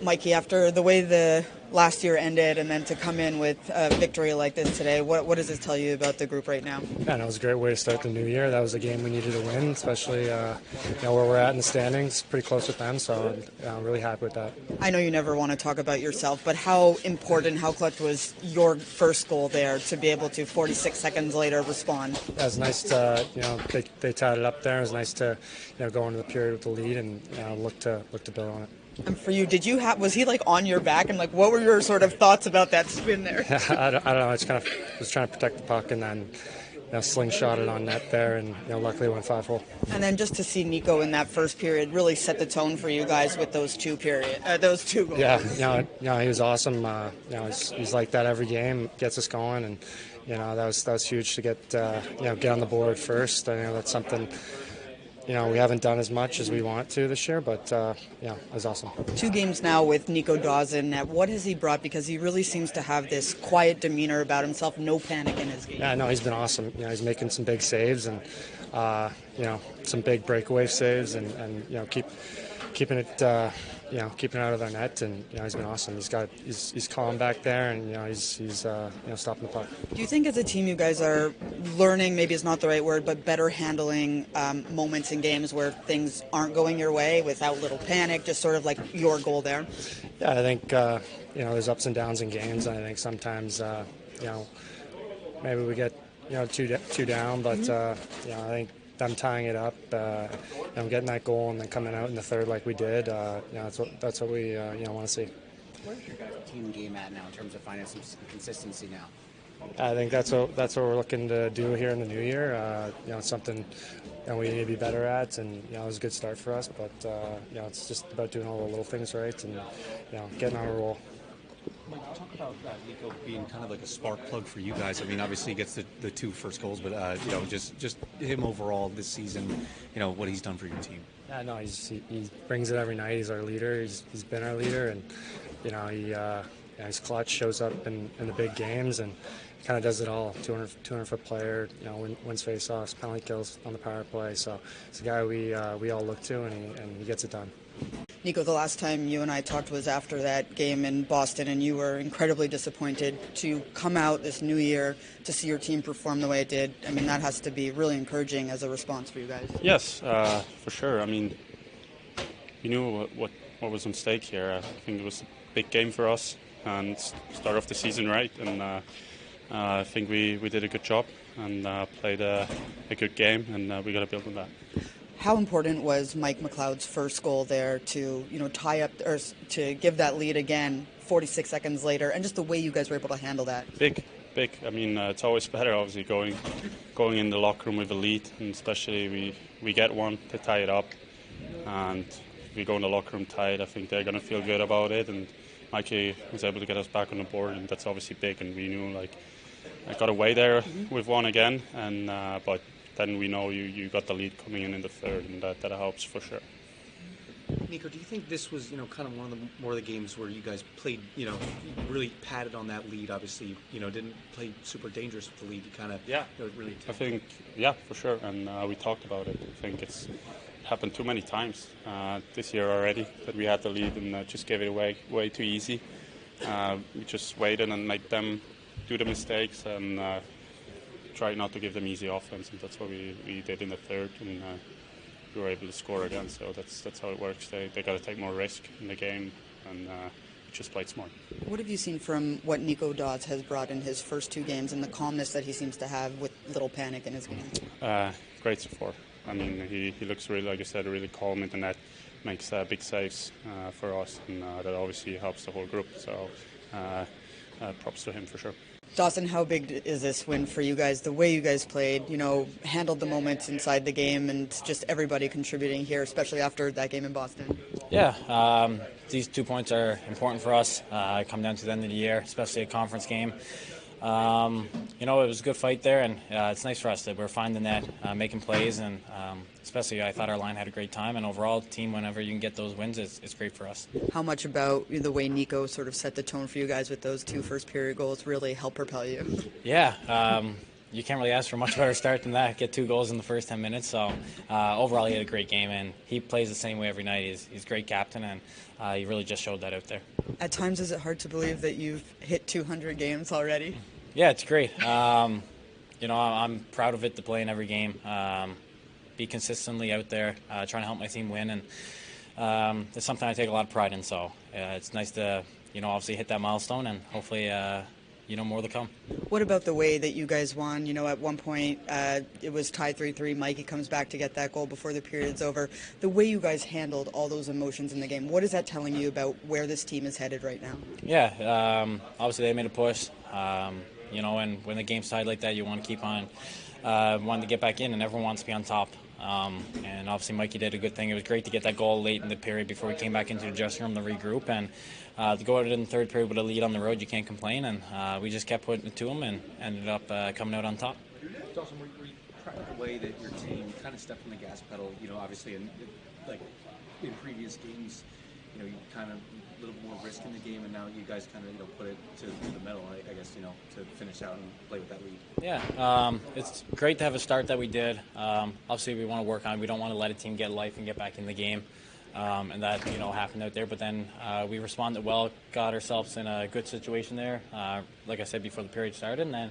Mikey, after the way the last year ended and then to come in with a victory like this today, what does this tell you about the group right now? Yeah, that was a great way to start the new year. That was a game we needed to win, especially where we're at in the standings, pretty close with them, so I'm really happy with that. I know you never want to talk about yourself, but how important, how clutch was your first goal there to be able to 46 seconds later respond? Yeah, it was nice to, they tied it up there. It was nice to, go into the period with the lead and look to build on it. And for you, was he like on your back, and like what were your sort of thoughts about that spin there? I don't know. I just kind of was trying to protect the puck and then slingshot it on net there, and luckily it went 5-hole. And then just to see Nico in that first period really set the tone for you guys with those two goals. Yeah, he was awesome. He's like that every game, gets us going, and that was huge to get on the board first. I know that's something. We haven't done as much as we want to this year, but it was awesome. 2 games now with Nico Dawson. What has he brought? Because he really seems to have this quiet demeanor about himself, no panic in his game. Yeah, no, he's been awesome. He's making some big saves and some big breakaway saves, and keeping it out of their net, and he's been awesome. He's calm back there, and he's stopping the puck. Do you think as a team you guys are learning, maybe it's not the right word, but better handling moments in games where things aren't going your way without little panic, just sort of like your goal there? Yeah, I think there's ups and downs in games, and I think sometimes maybe we get two down, but I think them tying it up, getting that goal and then coming out in the third like we did, that's what we want to see. Where's your guys' team game at now in terms of finding some consistency now? I think that's what we're looking to do here in the new year. It's something we need to be better at, and it was a good start for us. But it's just about doing all the little things right and getting on a roll. Mike, talk about Nico being kind of like a spark plug for you guys. I mean, obviously he gets the 2 first goals, but just him overall this season, what he's done for your team. Yeah, no, he brings it every night. He's our leader. He's been our leader, and he's clutch, shows up in the big games, and kind of does it all. 200-foot player, wins face-offs, penalty kills on the power play. So it's a guy we all look to, and he gets it done. Nico, the last time you and I talked was after that game in Boston, and you were incredibly disappointed to come out this new year to see your team perform the way it did. I mean, that has to be really encouraging as a response for you guys. Yes, for sure. I mean, we knew what was at stake here. I think it was a big game for us and start off the season right, and I think we did a good job and played a good game, and we got to build on that. How important was Mike McLeod's first goal there to tie up or to give that lead again 46 seconds later, and just the way you guys were able to handle that? Big. I mean, it's always better, obviously, going in the locker room with a lead, and especially we get one to tie it up, and if we go in the locker room tied, I think they're going to feel good about it, and Mikey was able to get us back on the board, and that's obviously big, and we knew I got away there with one again, and but then we know you got the lead coming in the third, and that helps for sure. Nico, do you think this was, kind of one of the more of the games where you guys played, really padded on that lead? Obviously, didn't play super dangerous with the lead. You kind of, really. I think, for sure, and we talked about it. I think it's happened too many times this year already that we had the lead and just gave it away way too easy. We just waited and made them do the mistakes and try not to give them easy offense, and that's what we did in the third, and we were able to score again. So that's how it works. They got to take more risk in the game, and just played smart. What have you seen from what Nico Dawes has brought in his first 2 games and the calmness that he seems to have with little panic in his game? Great support. I mean, he looks really, like I said, really calm in the net, makes big saves for us, and that obviously helps the whole group. So props to him for sure. Dawson, how big is this win for you guys? The way you guys played, handled the moments inside the game, and just everybody contributing here, especially after that game in Boston. Yeah, these 2 points are important for us. Come down to the end of the year, especially a conference game. It was a good fight there, and it's nice for us that we're finding that, making plays, and especially I thought our line had a great time, and overall, team, whenever you can get those wins, it's great for us. How much about the way Nico sort of set the tone for you guys with those 2 first period goals really helped propel you? Yeah, you can't really ask for a much better start than that. Get 2 goals in the first 10 minutes. So overall, he had a great game, and he plays the same way every night. He's a great captain, and he really just showed that out there. At times, is it hard to believe that you've hit 200 games already? Yeah, it's great. I'm proud of it to play in every game, be consistently out there, trying to help my team win, and it's something I take a lot of pride in. So it's nice to, obviously hit that milestone, and hopefully, more to come. What about the way that you guys won? At one point, it was tied 3-3. Mikey comes back to get that goal before the period's over. The way you guys handled all those emotions in the game, what is that telling you about where this team is headed right now? Yeah, obviously they made a push. And when the game's tied like that, you want to keep on wanting to get back in, and everyone wants to be on top. And obviously Mikey did a good thing. It was great to get that goal late in the period before we came back into the dressing room to regroup. And to go out in the third period with a lead on the road, you can't complain. And we just kept putting it to them and ended up coming out on top. Dawson, were you proud of the way that your team kind of stepped on the gas pedal? Obviously, in previous games, you kind of a little more risk in the game, and now you guys kind of put it to the metal, I guess, to finish out and play with that lead. Yeah, it's great to have a start that we did. Obviously, we want to work on it. We don't want to let a team get life and get back in the game, and that happened out there. But then we responded well, got ourselves in a good situation there. Like I said before the period started, and then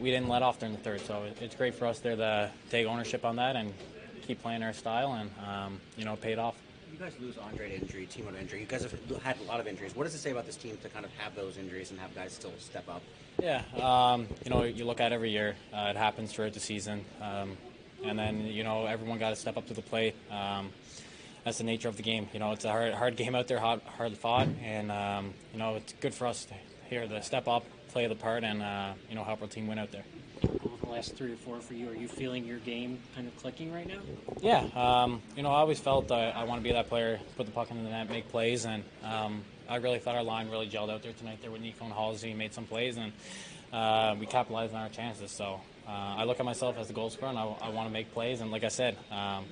we didn't let off during the third. So it's great for us there to take ownership on that and keep playing our style, and it paid off. You guys lose Andre to injury, team to injury. You guys have had a lot of injuries. What does it say about this team to kind of have those injuries and have guys still step up? Yeah, you look at every year. It happens throughout the season. And then, everyone got to step up to the plate. That's the nature of the game. It's a hard game out there, hard fought. And, it's good for us here to step up, play the part, and, help our team win out there. The last 3 or 4 for you, are you feeling your game kind of clicking right now? Yeah, I always felt I want to be that player, put the puck in the net, make plays, and I really thought our line really gelled out there tonight there with Nico and Halsey, made some plays, and we capitalized on our chances. So I look at myself as the goal scorer, and I want to make plays, and like I said,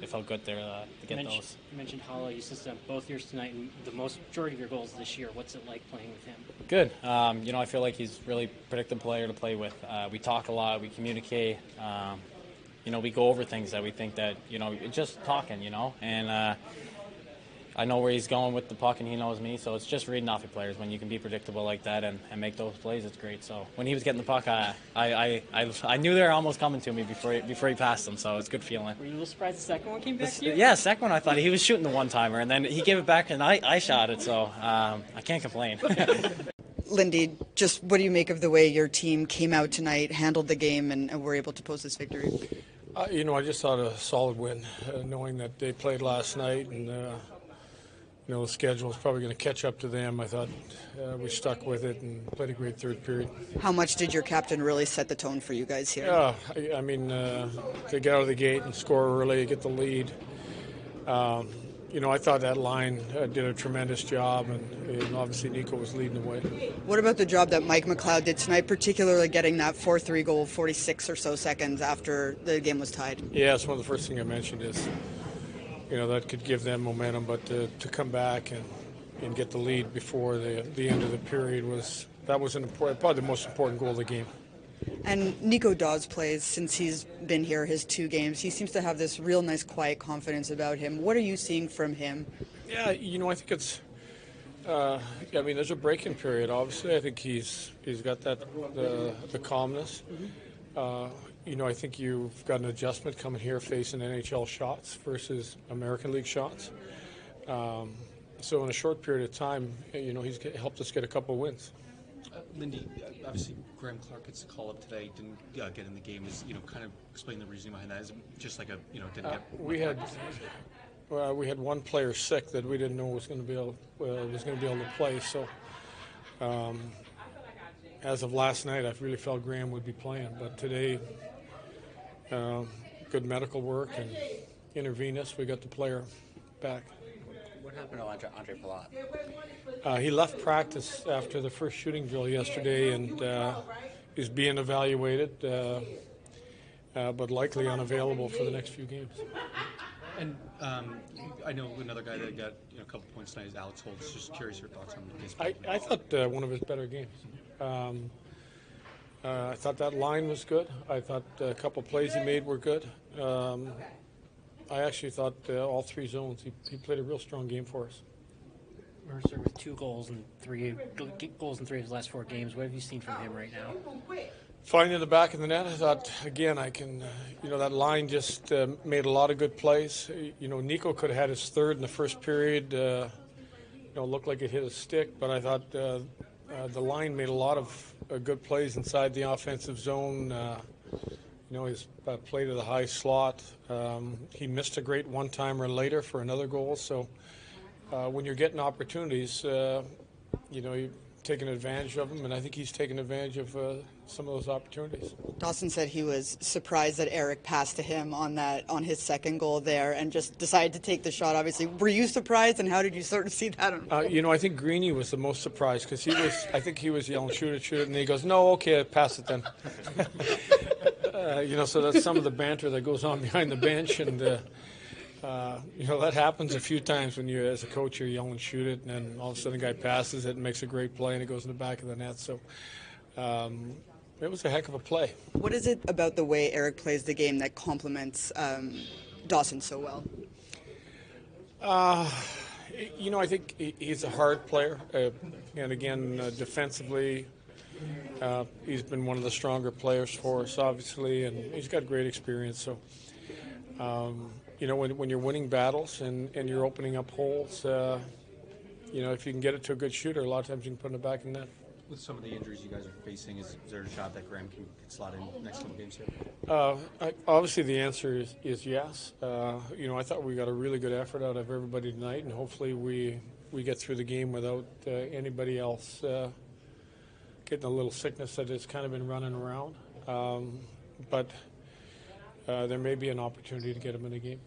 it felt good there to get those. You mentioned Hala, you assisted on both years tonight, and the majority of your goals this year. What's it like playing with him? Good. I feel like he's really predictable player to play with. We talk a lot, we communicate. We go over things that we think that, just talking, and I know where he's going with the puck, and he knows me, so it's just reading off your players. When you can be predictable like that and make those plays, it's great. So when he was getting the puck, I knew they were almost coming to me before he passed them, so it's a good feeling. Were you a little surprised the second one came back to you? Yeah, second one I thought he was shooting the one-timer, and then he gave it back, and I shot it, so I can't complain. Lindy, just what do you make of the way your team came out tonight, handled the game, and were able to post this victory? I just thought a solid win, knowing that they played last night, and the schedule is probably going to catch up to them. I thought we stuck with it and played a great third period. How much did your captain really set the tone for you guys here? Yeah, to get out of the gate and score early, get the lead. I thought that line did a tremendous job, and obviously Nico was leading the way. What about the job that Mike McLeod did tonight, particularly getting that 4-3 goal 46 or so seconds after the game was tied? Yeah, it's one of the first things I mentioned is, that could give them momentum, but to come back and get the lead before the end of the period was probably the most important goal of the game. And Nico Dawes plays since he's been here his 2 games. He seems to have this real nice, quiet confidence about him. What are you seeing from him? Yeah, I think it's. There's a break-in period. Obviously, I think he's got the calmness. I think you've got an adjustment coming here facing NHL shots versus American League shots. So in a short period of time, he's helped us get a couple of wins. Lindy, obviously Graham Clark gets a call up today, didn't get in the game. Is kind of explain the reasoning behind that? Is it just like didn't get? We had one player sick that we didn't know was going to be able to play. So as of last night, I really felt Graham would be playing, but today, good medical work and intravenous, we got the player back. What happened to Andre Palat? He left practice after the first shooting drill yesterday, and he's being evaluated, but likely unavailable for the next few games. And I know another guy that got a couple points tonight is Alex Holtz. Just curious your thoughts on his play. I thought one of his better games. I thought that line was good. I thought a couple plays he made were good. I actually thought all three zones, he played a real strong game for us. Mercer with 2 goals in 3 of his last 4 games. What have you seen from him right now? Finding the back of the net, I thought, again, I can, that line just made a lot of good plays. Nico could have had his third in the first period. Looked like it hit a stick, but I thought the line made a lot of good plays inside the offensive zone. He's played to the high slot. He missed a great one-timer later for another goal. So when you're getting opportunities, you're taking advantage of them, and I think he's taken advantage of some of those opportunities. Dawson said he was surprised that Eric passed to him on his second goal there and just decided to take the shot. Obviously, were you surprised, and how did you sort of see that? I think Greeny was the most surprised because I think he was yelling, shoot it, and he goes, no, okay, pass it then. So that's some of the banter that goes on behind the bench, and that happens a few times when you, as a coach, you're yelling, shoot it, and then all of a sudden the guy passes it and makes a great play, and it goes in the back of the net. So it was a heck of a play. What is it about the way Eric plays the game that complements Dawson so well? I think he's a hard player, and again, defensively, he's been one of the stronger players for us, obviously, and he's got great experience. So, when you're winning battles and you're opening up holes, if you can get it to a good shooter, a lot of times you can put it back in net. With some of the injuries you guys are facing, is there a shot that Graham can slot in next couple games here? Obviously, the answer is yes. I thought we got a really good effort out of everybody tonight, and hopefully we get through the game without anybody else getting a little sickness that has kind of been running around. But there may be an opportunity to get him in the game.